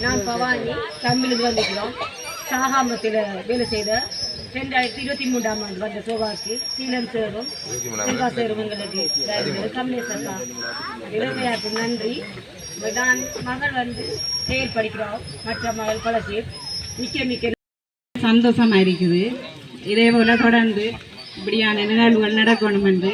நான் பவானி தமிழுக்கு வந்துக்கிறோம். சாகாமத்தில் வேலை செய்த 2023ஆம் ஆண்டு வந்த சோபாக்கு சீலன் சேரும் செல்வா சேரும் எங்களுக்கு கமலேஷ் இளமையாக்கு நன்றி. நான் மகள் வந்து செயல் படிக்கிறோம். மற்ற மகள் பலசீர் மிக்க சந்தோஷமாக இருக்குது. இதே போல் தொடர்ந்து இப்படியான நிகழ்வுகள் நடக்கணும் என்று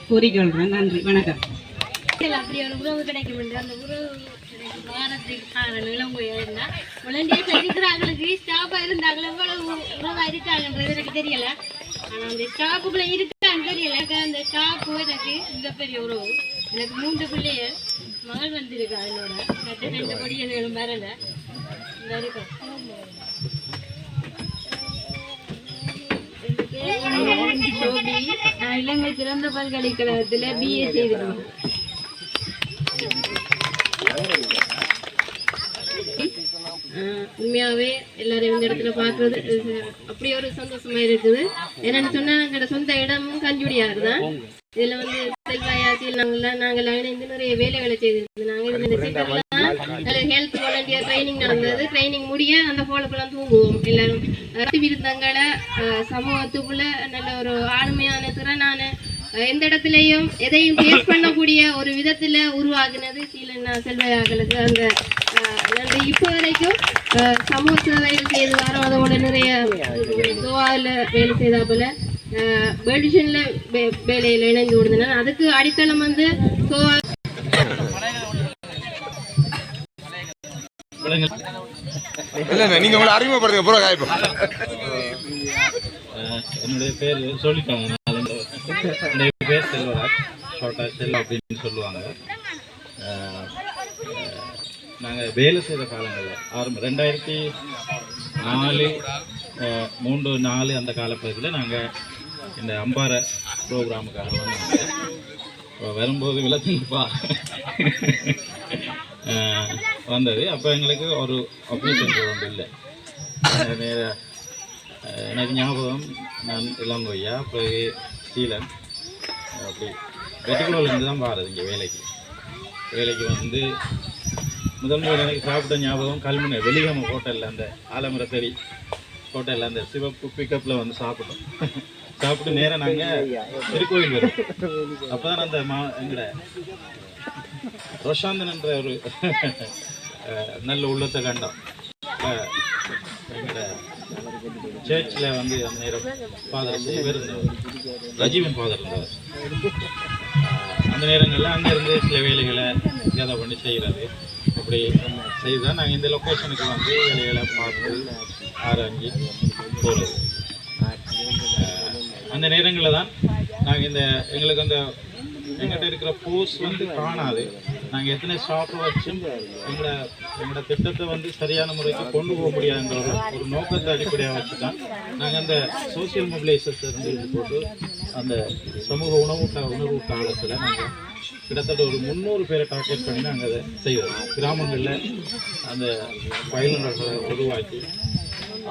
கூறிக்கொள்கிறேன். நன்றி, வணக்கம். அப்படி ஒரு உறவு கிடைக்கும் என்று அந்த உறவு வாரத்துக்கான நிலங்குயா இருந்தால் உடனடியாக இருக்கிறாங்களுக்கு ஸ்டாஃபாக இருந்தாங்களோ எவ்வளவு உறவாக இருக்காங்கன்றது எனக்கு தெரியலை. ஆனால் அந்த ஸ்டாஃபுக்குள்ளே இருக்கான்னு தெரியலை. அந்த ஸ்டாஃபு எனக்கு மிகப்பெரிய உறவு. எனக்கு 3 பிள்ளைகள் மகள் வந்திருக்கா என்னோட. மற்ற 2 படிகளும் வரலை. இந்த இருக்கேன் சோபி. நான் இலங்கை திறந்த பல்கலைக்கழகத்தில் BA செய்திருக்கேன். உண்மையாகவே எல்லாரும் இந்த இடத்துல பார்க்கறது அப்படி ஒரு சந்தோஷமா இருக்குது. என்னன்னு சொன்னா எங்களோட சொந்த இடமும் கஞ்சுடியாறு தான். இதுல வந்து செல்வாயாசியில் நாங்கள்லாம் இணைந்து நிறைய வேலைகளை செய்திருக்கோம். நாங்கள் இந்த சென்டர்லாம் ஹெல்த் வாலண்டியர் ட்ரைனிங் நடந்தது. ட்ரைனிங் முடிய அந்த ஹோலுக்குலாம் தூங்குவோம். எல்லாரும் விருந்தங்களை சமூகத்துக்குள்ள நல்ல ஒரு ஆளுமையான திறனான எந்த இடத்துலையும் எதையும் பேஸ் பண்ணக்கூடிய ஒரு விதத்துல உருவாகினது சீலன் செல்வையாக்களுக்கு அந்த நன்றி. இப்போ வரைக்கும் சமூக சேவைகள் செய்து வரோம். அதோட நிறைய கோவாவில் வேலை செய்தா போல மெடிஷன்ல வேலையில் இணைந்து விடுந்தேன். அதுக்கு அடித்தளம் வந்து கோவா. நீங்க அறிமுகப்படுத்துங்க. என்னுடைய பேர் சொல்லிட்டாங்க. என்னுடைய பேர் செல்வராஜ், ஷார்ட்டா செல் அப்படின்னு சொல்லுவாங்க. நாங்கள் வேலை செய்த காலங்களில் 2004, 3, 4 அந்த காலப்பகுதியில் நாங்கள் இந்த அம்பாறை ப்ரோக்ராமுக்காக வரும்போது விளக்குப்பா வந்தது. அப்போ எங்களுக்கு ஒரு ஆஃபீஸ் ஒன்று இல்லை. எனக்கு ஞாபகம், நான் இளங்கொய்யா அப்புறம் சீலன் அப்படி வெட்டிக்குளூர்லேருந்து தான் பாருது இங்கே வேலைக்கு வந்து முதல் எனக்கு சாப்பிட்ட ஞாபகம் கல்முனை வெளிகாம ஹோட்டலில் அந்த ஆலமரத்தடி ஹோட்டலில் அந்த சிவப்பு பிக்கப்பில் வந்து சாப்பிட்டு நேராக நாங்கள் திருக்கோயில் வரும். அப்போ தான் அந்த எங்களோட ரோஷாந்தன் என்ற ஒரு நல்ல உள்ளத்தை கண்டோம். எங்களோட சர்ச்சில் வந்து அந்த நேரம் ஃபாதர் செய்வர் ரஜீவன் ஃபாதர் இருந்தார். அந்த நேரங்களில் அங்கேருந்து சில வேலைகளை கேதா பண்ணி செய்கிறது. அப்படி செய்துதான் நாங்கள் இந்த லொக்கேஷனுக்கு வந்து வேலைகளை பார்த்து ஆராய்ஞ்சி போகிறது. அந்த நேரங்களில் தான் நாங்கள் எங்களுக்கு அந்த எங்கிட்ட இருக்கிற போஸ்ட் வந்து காணாது. நாங்கள் எத்தனை ஸ்டாஃபை வச்சும் எங்களோட திட்டத்தை வந்து சரியான முறைக்கு கொண்டு போக முடியாதுன்ற ஒரு நோக்கத்தை அடிப்படையாக வச்சு தான் நாங்கள் அந்த சோசியல் மொபிலைசேஷன் இருந்து போட்டு அந்த சமூக உணவு காலத்தில் நாங்கள் கிட்டத்தட்ட ஒரு 300 பேரை டார்கெட் பண்ணி நாங்கள் அதை செய்வோம். கிராமங்களில் அந்த பயிலுநர்களை உருவாக்கி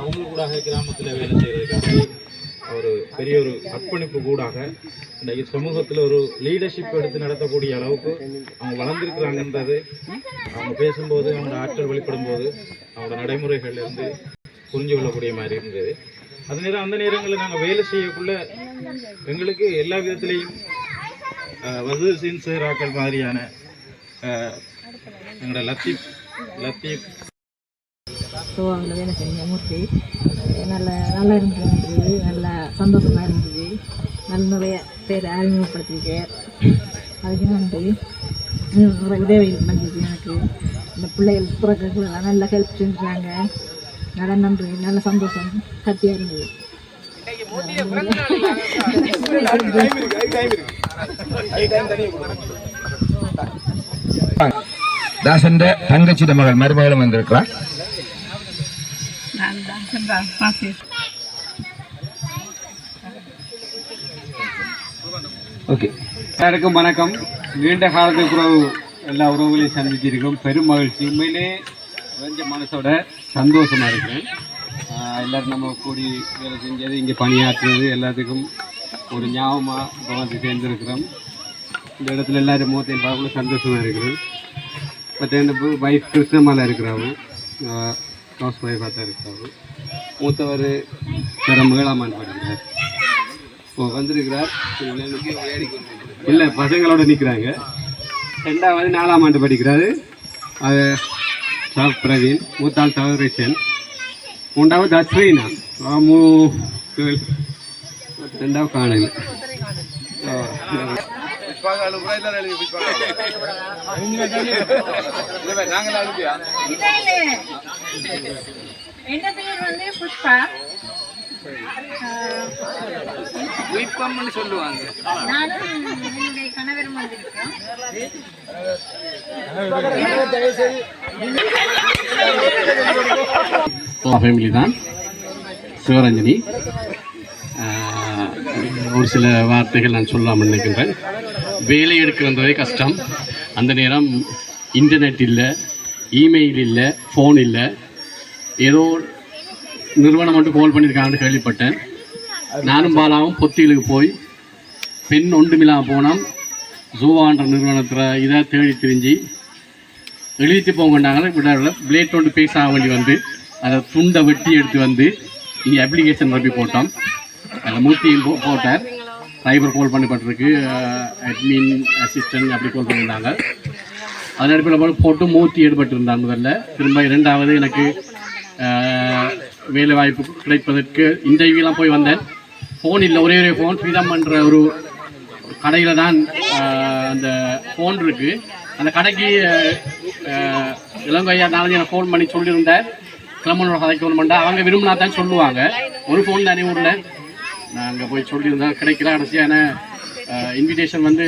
அவங்களுக்கூடாக கிராமத்தில் வேலை செய்கிறதுக்காக ஒரு பெரிய ஒரு அர்ப்பணிப்பு கூடாக இன்றைக்கு சமூகத்தில் ஒரு லீடர்ஷிப் எடுத்து நடத்தக்கூடிய அளவுக்கு அவங்க வளர்ந்துருக்குறாங்கன்றது அவங்க பேசும்போது, அவங்களோட ஆற்றல் வெளிப்படும் போது, அவங்களோட நடைமுறைகள்லேருந்து புரிஞ்சு கொள்ளக்கூடிய மாதிரி இருந்தது. அந்த நேரங்களில் நாங்கள் வேலை செய்யக்குள்ள எங்களுக்கு எல்லா விதத்துலேயும் வசூல் சின்சேராக்கள் மாதிரியான எங்களோட லத்தீப் கோவாவில் வேலை செஞ்ச மூர்த்தி நல்லா இருந்தது. நல்லா சந்தோஷமாக இருந்தது. நிறைய பேர் அறிமுகப்படுத்திருக்கேன். அதுக்கு நன்றி. உதவி பண்ணிச்சு எனக்கு. இந்த பிள்ளைகள் பிறக்கலாம் நல்லா ஹெல்ப் செஞ்சாங்க. நல்லா நன்றி. நல்ல சந்தோஷம், ஹாப்பியாக இருந்தது. தாசன் தங்கச்சி மகள் மருமகளும் வந்திருக்கிறார். ஓகே, எல்லாருக்கும் வணக்கம். நீண்ட காலத்துக்கு உறவு எல்லா உறவுகளையும் சந்திச்சிருக்கோம். பெரும் மகிழ்ச்சி. உண்மையிலே கொஞ்சம் மனசோட சந்தோஷமாக இருக்கிறேன். எல்லோரும் நம்ம கூடி வேலை செஞ்சது, இங்கே பணியாற்றுறது எல்லாத்துக்கும் ஒரு ஞாபகமாக இப்போ வந்து சேர்ந்துருக்கிறோம். இந்த இடத்துல எல்லோரும் முகத்தையும் பார்க்கல சந்தோஷமாக இருக்கிறது. மற்ற என் வைஃப் கிருஷ்ணமாலா இருக்கிறாவு, ஹவுஸ் ஒய்ஃபாக தான் இருக்கிறாவு. மூத்தவர் வேறு மகிழாமான் படிக்கிறார். இப்போ வந்திருக்கிறார் இல்லை, பசங்களோட நிற்கிறாங்க. 2வது 4ஆம் ஆண்டு படிக்கிறாரு. அது பிரவீன், மூத்தாள் தவரேஷன், 3வது அஸ்ரீனா, 2வது காணல். என்ன பேர் வந்து புஷ்பா. சொல்லுவாங்க. நானும் என்னுடைய கணவரும் வந்திருக்கோம். ஃபேமிலி தான். சிவரஞ்சனி, ஒரு சில வார்த்தைகள் நான் சொல்லலாம்னு நினைக்கின்றேன். வேலை எடுக்க வந்ததே கஷ்டம். அந்த நேரம் இன்டர்நெட் இல்லை, இமெயில் இல்லை, ஃபோன் இல்லை. ஏதோ நிறுவனம் மட்டும் கால் பண்ணியிருக்காங்கன்னு கேள்விப்பட்டேன். நானும் பாலாவும் பொத்திகளுக்கு போய் பெண் ஒன்றுமில்லா போனோம். ஜூவான்ற நிறுவனத்தில் இதை தேடி திரிஞ்சு எழுதிட்டு போங்கண்டாங்க. விட பிளேட் ஒன்று பேச ஆக வேண்டி வந்து அதை துண்டை வெட்டி எடுத்து வந்து இங்கே அப்ளிகேஷன் ரப்பி போட்டோம். அதில் மூர்த்தியும் போட்டார். சைபர் கால் பண்ணப்பட்டிருக்கு, அட்மின் அசிஸ்டன்ட் அப்படி கால் பண்ணியிருந்தாங்க. அதன் அடிப்படையில் போட்டு மூர்த்தி ஈடுபட்டிருந்தார் முதல்ல. திரும்ப 2வது எனக்கு வேலை வாய்ப்பு கிடைப்பதற்கு இன்டர்வியூலாம் போய் வந்தேன். ஃபோன் இல்லை, ஒரே ஃபோன் ஃப்ரீடம் பண்ணுற ஒரு கடையில் தான் அந்த ஃபோன் இருக்குது. அந்த கடைக்கு இளங்கையா நாளைக்கு நான் ஃபோன் பண்ணி சொல்லியிருந்தேன், கிளம்பனோட கதைக்கு ஃபோன் பண்ணா அவங்க விரும்பினா தான் சொல்லுவாங்க. ஒரு ஃபோன் தானே ஊரில். நான் அங்கே போய் சொல்லியிருந்தேன், கிடைக்கல. கடைசியான இன்விடேஷன் வந்து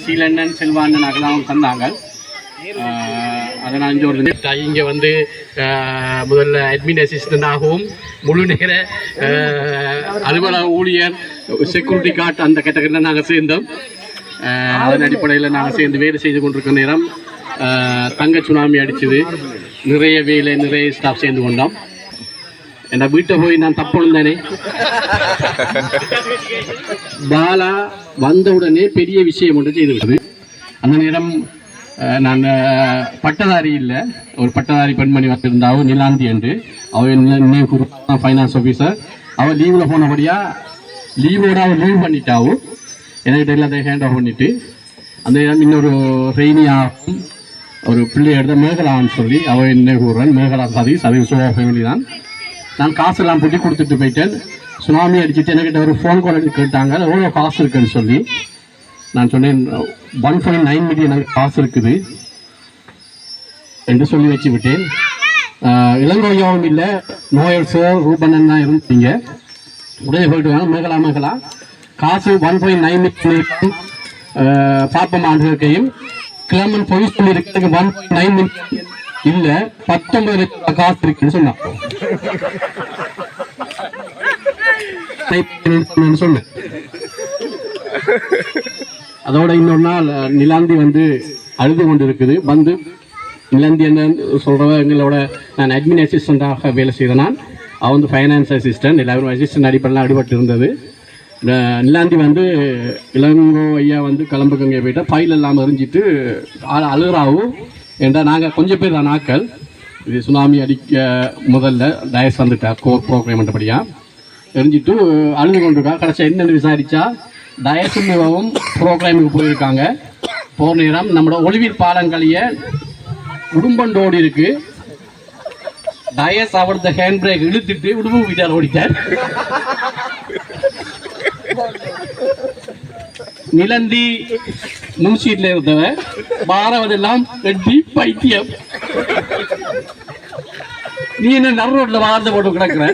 சீலண்ணன் செல்வாண்ணன் நகலாம் தந்தாங்க. அதை நான் இங்கே வந்து முதல்ல அட்மின் அசிஸ்டண்டாகவும் முழு நேர அலுவலக ஊழியர் செக்யூரிட்டி கார்டு அந்த கேட்டகரியில் நாங்கள் சேர்ந்தோம். அதன் அடிப்படையில் நாங்கள் சேர்ந்து வேலை செய்து கொண்டிருக்கிற நேரம் தங்க சுனாமி அடிச்சது. நிறைய வேலை, நிறைய ஸ்டாஃப் சேர்ந்து கொண்டோம். என்ன வீட்டை போய் நான் தப்புந்தானே. பாலா வந்தவுடனே பெரிய விஷயம் ஒன்று செய்து. அந்த நேரம் நான் பட்டதாரி இல்லை, ஒரு பட்டதாரி பெண்மணி வந்திருந்தாவும் நிலாந்தி என்று. அவள் ஃபைனான்ஸ் ஆஃபீஸர். அவள் லீவில் போனபடியாக லீவோட அவள் லீவ் பண்ணிட்டாவும் என்கிட்ட எல்லாத்தையும் ஹேண்ட் ஆஃப் பண்ணிவிட்டு அந்த நேரம் இன்னொரு ரெய்னியாகவும் ஒரு பிள்ளை எடுத்த மேகலான்னு சொல்லி அவள் என்ன கூறுறேன். மேகலா சதீஷ், அது சுவா ஃபேமிலி தான். நான் காசெல்லாம் போட்டு கொடுத்துட்டு போயிட்டேன். சுனாமி அடிச்சுட்டு என்கிட்ட ஒரு ஃபோன் கால் கேட்டாங்க, எவ்வளோ காசு இருக்குன்னு சொல்லி. நான் சொன்னேன் 1.9 மில்லியன் காசு இருக்குது என்று சொல்லி வச்சு விட்டேன். இளங்கோயாவும் இல்லை, நோயல் சார் ரூபண்ணன் தான் இருந்தீங்க. உடனே போயிட்டு வாங்க மேகலா காசு 1.9 மில்லியன் பாப்பம் ஆண்டுகையும் கிளம்பன் பொய் சொல்லி இருக்கிறதுக்கு 1.9 மில்லியன் இல்லை 19 லட்சம் காசு இருக்குன்னு சொன்னான். சொன்னேன். அதோட இன்னொரு நாள் நிலாந்தி வந்து அழுது கொண்டு இருக்குது. வந்து நிலாந்தி என்ன சொல்கிறவ, எங்களோட நான் அட்மின் அசிஸ்டண்டாக வேலை செய்தேன். நான் அவன் வந்து ஃபைனான்ஸ் அசிஸ்டன்ட். எல்லாரும் அசிஸ்டன்ட் அடிப்படையில் அடிபட்டு இருந்தது. நிலாந்தி வந்து இளங்கோ ஐயா வந்து கிளம்புக்கு போயிட்டா ஃபைல் எல்லாம் எறிஞ்சிட்டு அழுகிறாவும். ஏன்டா நாங்கள் கொஞ்சம் பேர் தான் ஆக்கள். இது சுனாமி அடிக்க முதல்ல டயஸ் வந்துட்டார் கோர் ப்ரோக்ராம் என்றபடியாக எரிஞ்சிட்டு அழுது கொண்டிருக்கா. கடைசியாக என்னென்னு விசாரித்தா டயசும் ப்ரோக்ராமுக்கு போயிருக்காங்க. போகிற நேரம் நம்மளோட ஒளிவீர் பாலங்களைய உடும்பண்டோடு இருக்கு. டயஸ் அவரது ஹேண்ட் பிரேக் இழுத்துட்டு உடும்பு வீட்டார் ஓடிட்டார். நிலந்தி நூசீட்ல இருந்தவன் மாறவதெல்லாம் வெட்டி பைத்தியம். நீ என்ன நர் ரோட்ல வாழ்ந்து போட்டு கிடக்குற.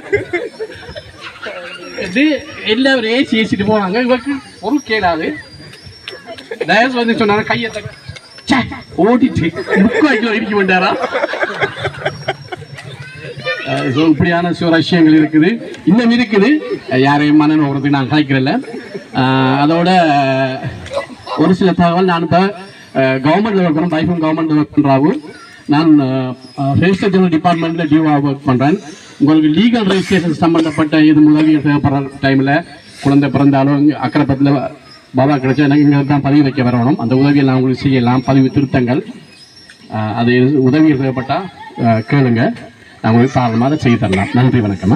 எல்லாரும் ஏசி ஏசிட்டு போனாங்க. இவருக்கு ஒரு கேளாது. டயஸ் வந்து சொன்னாங்க கையை ஓடிட்டு 3 கிலோ இடிக்க வேண்டாரா. இப்படியான விஷயங்கள் இருக்குது, இன்னும் இருக்குது. யாரையும் மனநோய் வரதுக்கு நான் கலைக்கிறேன்ல. அதோட ஒரு சில தகவல், நான் இப்போ கவர்மெண்ட் ஒர்க் பண்ணுறேன். பைஃபும் கவர்மெண்ட் ஒர்க் பண்ணுறாவும். நான் ரெஜிஸ்டர் ஜெனரல் டிபார்ட்மெண்ட்டில் டியூவாக ஒர்க் பண்ணுறேன். உங்களுக்கு லீகல் ரெஜிஸ்ட்ரேஷன் சம்மந்தப்பட்ட இது உதவிகள் தேவைப்படுற டைமில் குழந்தை பிறந்தாலும் அக்கரைப்பத்தில் பாபா கிடைச்சா எனக்கு இங்கே தான் பதிவு வைக்க வரணும். அந்த உதவியை நான் உங்களுக்கு செய்யலாம். பதிவு திருத்தங்கள் அது உதவி தேவைப்பட்டால் கேளுங்க, நாங்கள் தாராளமாக செய்து தரலாம். நன்றி, வணக்கம்மா.